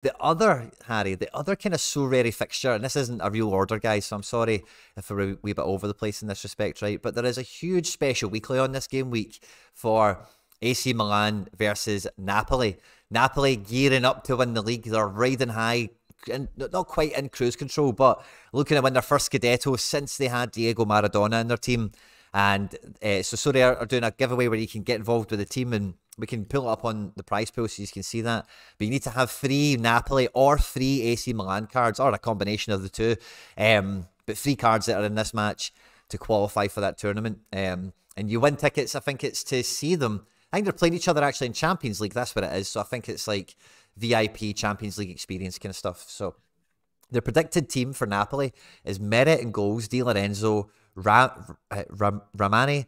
Harry, the other kind of Sorare fixture, and this isn't a real order, guys, so I'm sorry if we're a wee bit over the place in this respect, right? But there is a huge special weekly on this game week for AC Milan versus Napoli. Napoli gearing up to win the league. They're riding high, and not quite in cruise control, but looking to win their first Scudetto since they had Diego Maradona in their team. And so Sorare are doing a giveaway where you can get involved with the team, and we can pull it up on the prize pool so you can see that. But you need to have 3 Napoli or 3 AC Milan cards, or a combination of the two. But 3 cards that are in this match to qualify for that tournament. And you win tickets, I think it's to see them. I think they're playing each other actually in Champions League. That's what it is. So I think it's like VIP Champions League experience kind of stuff. So the predicted team for Napoli is Meret in goals, Di Lorenzo, Ramani,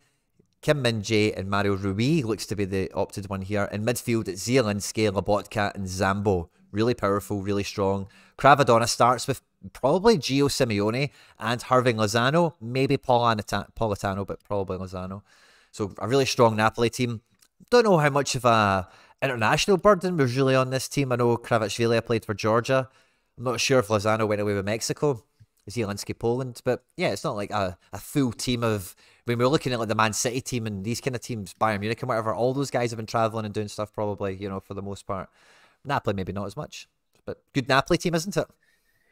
Kim Min-jae, and Mario Rui looks to be the opted one here. In midfield, it's Zielinski, Lobotka, and Zambo. Really powerful, really strong. Cravadonna starts with probably Gio Simeone and Hirving Lozano. Maybe Politano, but probably Lozano. So a really strong Napoli team. Don't know how much of a international burden was really on this team. I know KHVICHA played for Georgia. I'm not sure if Lozano went away with Mexico. Zielinski, Poland. But yeah, it's not like a full team of... When we're looking at like the Man City team and these kind of teams, Bayern Munich and whatever, all those guys have been travelling and doing stuff probably, you know, for the most part. Napoli maybe not as much. But good Napoli team, isn't it?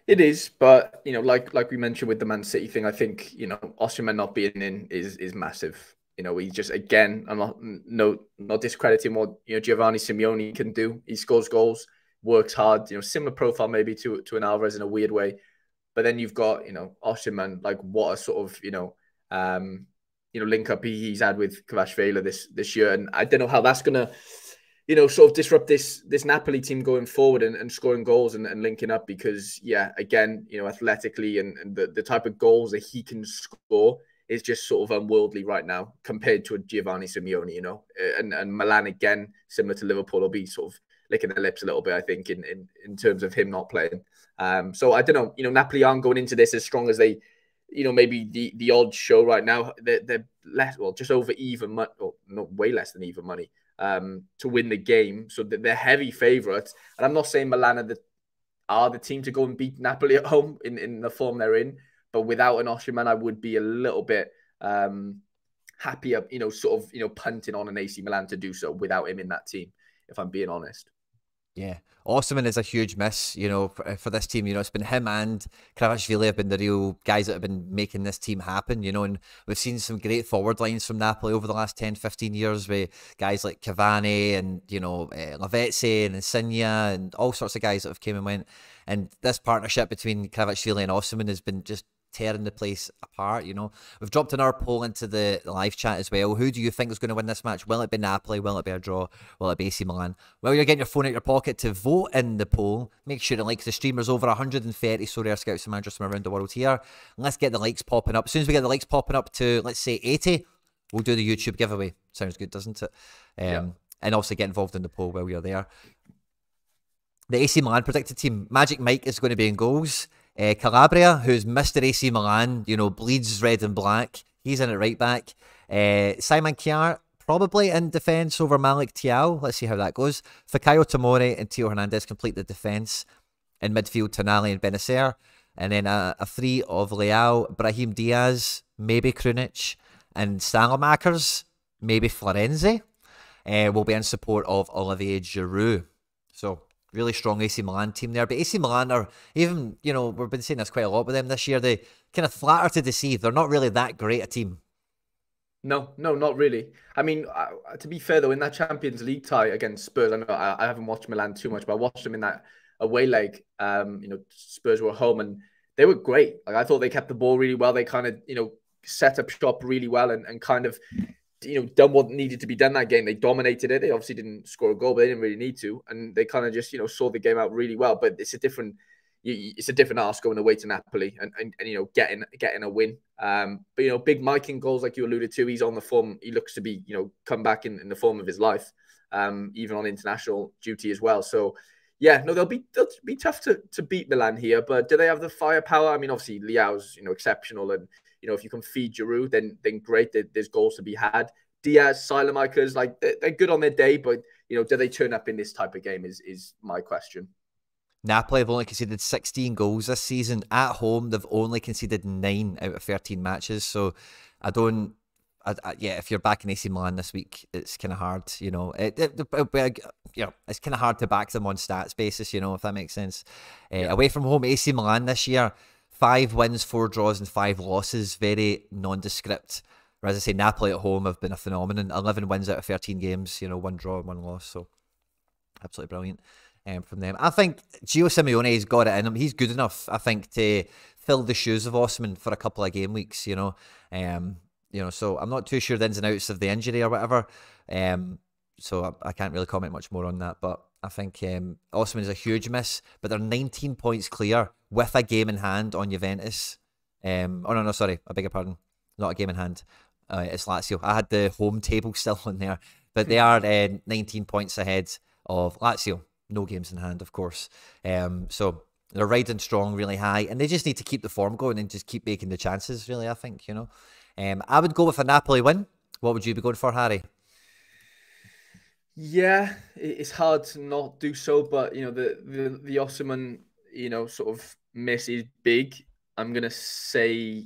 It is, but you know, like we mentioned with the Man City thing, I think you know Osimhen not being in is massive. You know, he just again, I'm not discrediting what you know Giovanni Simeone can do. He scores goals, works hard. You know, similar profile maybe to an Alvarez in a weird way, but then you've got you know Osimhen, like what a sort of link up he's had with Kvashvela this year, and I don't know how that's gonna sort of disrupt this Napoli team going forward and scoring goals and linking up because, yeah, again, athletically and the type of goals that he can score is just sort of unworldly right now compared to a Giovanni Simeone, and Milan, again, similar to Liverpool, will be sort of licking their lips a little bit, I think, in terms of him not playing. So I don't know, Napoli aren't going into this as strong as they, maybe the odds show right now. They're less, well, just over even money, or not way less than even money, to win the game. So they're heavy favourites. And I'm not saying Milan are the team to go and beat Napoli at home in the form they're in. But without an Osimhen, I would be a little bit happier, punting on an AC Milan to do so without him in that team, if I'm being honest. Yeah. Osimhen is a huge miss, for this team. It's been him and KHVICHA have been the real guys that have been making this team happen, and we've seen some great forward lines from Napoli over the last 10, 15 years with guys like Cavani and, Lavezzi and Insigne and all sorts of guys that have came and went. And this partnership between KHVICHA and Osimhen has been just tearing the place apart. We've dropped another poll into the live chat as well. Who do you think is going to win this match? Will it be Napoli? Will it be a draw? Will it be AC Milan? Well, you're getting your phone out your pocket to vote in the poll. Make sure to like the stream. There's over 130 Sorare scouts and managers from around the world here. And let's get the likes popping up. As soon as we get the likes popping up to, let's say, 80, we'll do the YouTube giveaway. Sounds good, doesn't it? Yeah. And also get involved in the poll while you're there. The AC Milan predicted team. Magic Mike is going to be in goals. Calabria, who's Mr. AC Milan, bleeds red and black. He's in at right back. Simon Kjaer, probably in defence over Malik Thiaw. Let's see how that goes. Fikayo Tomori and Tio Hernandez complete the defence. In midfield, Tonali and Benacer. And then a 3 of Leao, Brahim Diaz, maybe Krunic, and Salamakers, maybe Florenzi, will be in support of Olivier Giroud. So, really strong AC Milan team there. But AC Milan are, even, we've been saying this quite a lot with them this year, they kind of flatter to deceive. They're not really that great a team. No, not really. I mean, to be fair, though, in that Champions League tie against Spurs, I know I haven't watched Milan too much, but I watched them in that away leg. Spurs were home and they were great. Like, I thought they kept the ball really well. They kind of, set up shop really well and kind of, done what needed to be done that game. They dominated it. They obviously didn't score a goal, but they didn't really need to. And they kind of just, saw the game out really well. But it's a different ask going away to Napoli and getting a win. But, Big Mike in goals, like you alluded to, he's on the form. He looks to be, come back in the form of his life, even on international duty as well. So, yeah, no, they'll be tough to beat Milan here. But do they have the firepower? I mean, obviously, Leao's, exceptional. And, if you can feed Giroud, then great. There's goals to be had. Diaz, Silemakers, like they're good on their day, but do they turn up in this type of game is my question. Napoli have only conceded 16 goals this season. At home, they've only conceded 9 out of 13 matches. So yeah, if you're backing AC Milan this week, it's kind of hard, you know. It's kind of hard to back them on stats basis, you know, if that makes sense. Away from home, AC Milan this year, 5 wins, 4 draws, and 5 losses. Very nondescript. Whereas I say Napoli at home have been a phenomenon. 11 wins out of 13 games, you know, 1 draw and 1 loss. So absolutely brilliant from them. I think Gio Simeone's got it in him. He's good enough, I think, to fill the shoes of Osimhen for a couple of game weeks, you know. So I'm not too sure the ins and outs of the injury or whatever. So I can't really comment much more on that. But I think Osimhen is a huge miss. But they're 19 points clear with a game in hand on Juventus. No, sorry. I beg your pardon. Not a game in hand. It's Lazio. I had the home table still on there. But they are 19 points ahead of Lazio. No games in hand, of course. So they're riding strong really high. And they just need to keep the form going and just keep making the chances, really, I think, you know. I would go with a Napoli win. What would you be going for, Harry? Yeah, it's hard to not do so, but you know the Osimhen, you know, sort of miss is big. I'm gonna say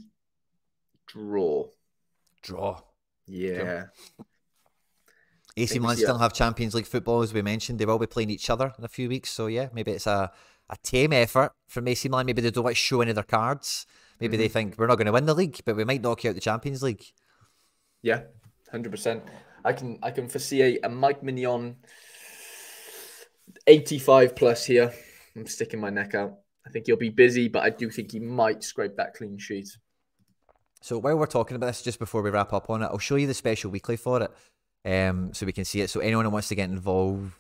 draw. Draw. Yeah. AC Milan still have Champions League football, as we mentioned. They will be playing each other in a few weeks, so yeah, maybe it's a tame effort from AC Milan. Maybe they don't want to show any of their cards. Maybe they think we're not going to win the league, but we might knock you out the Champions League. Yeah, 100%. I can foresee a Mike Mignon 85 plus here. I'm sticking my neck out. I think he'll be busy, but I do think he might scrape that clean sheet. So while we're talking about this, just before we wrap up on it, I'll show you the special weekly for it, so we can see it. So anyone who wants to get involved,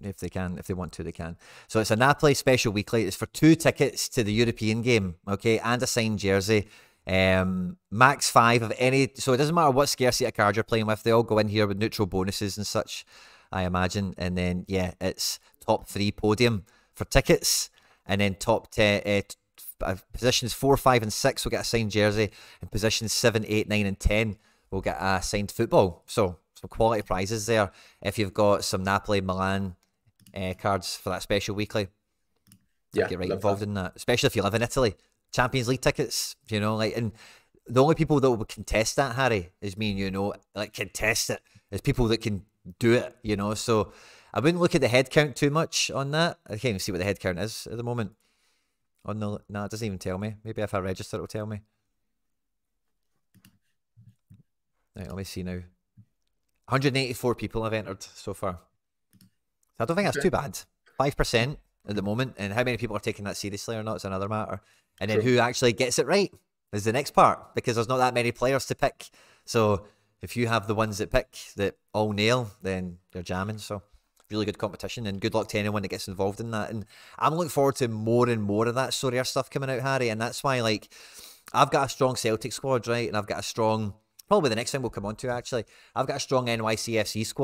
if they want to, they can. So it's a Napoli special weekly. It's for 2 tickets to the European game, okay, and a signed jersey. Max 5 of any. So it doesn't matter what scarcity of cards you're playing with. They all go in here with neutral bonuses and such, I imagine. And then yeah, it's top 3 podium for tickets, and then top 10. Positions 4, 5, and 6 will get a signed jersey, and positions 7, 8, 9, and 10 will get a signed football. So some quality prizes there if you've got some Napoli, Milan cards for that special weekly. Yeah, get right involved in that, especially if you live in Italy. Champions League tickets, you know, like, and the only people that will contest that, Harry, is me and you know, like contest it, is people that can do it, you know. So I wouldn't look at the head count too much on that. I can't even see what the head count is at the moment. Oh no, it doesn't even tell me. Maybe if I register, it'll tell me. Right, let me see now. 184 people have entered so far. I don't think that's too bad. 5% at the moment, and how many people are taking that seriously or not is another matter. And then who actually gets it right is the next part, because there's not that many players to pick. So if you have the ones that pick that all nail, then they're jamming. So really good competition, and good luck to anyone that gets involved in that. And I'm looking forward to more and more of that Sorare stuff coming out, Harry, and that's why, like, I've got a strong Celtic squad, right, and I've got a strong, probably the next thing we'll come on to, actually, I've got a strong NYCFC squad.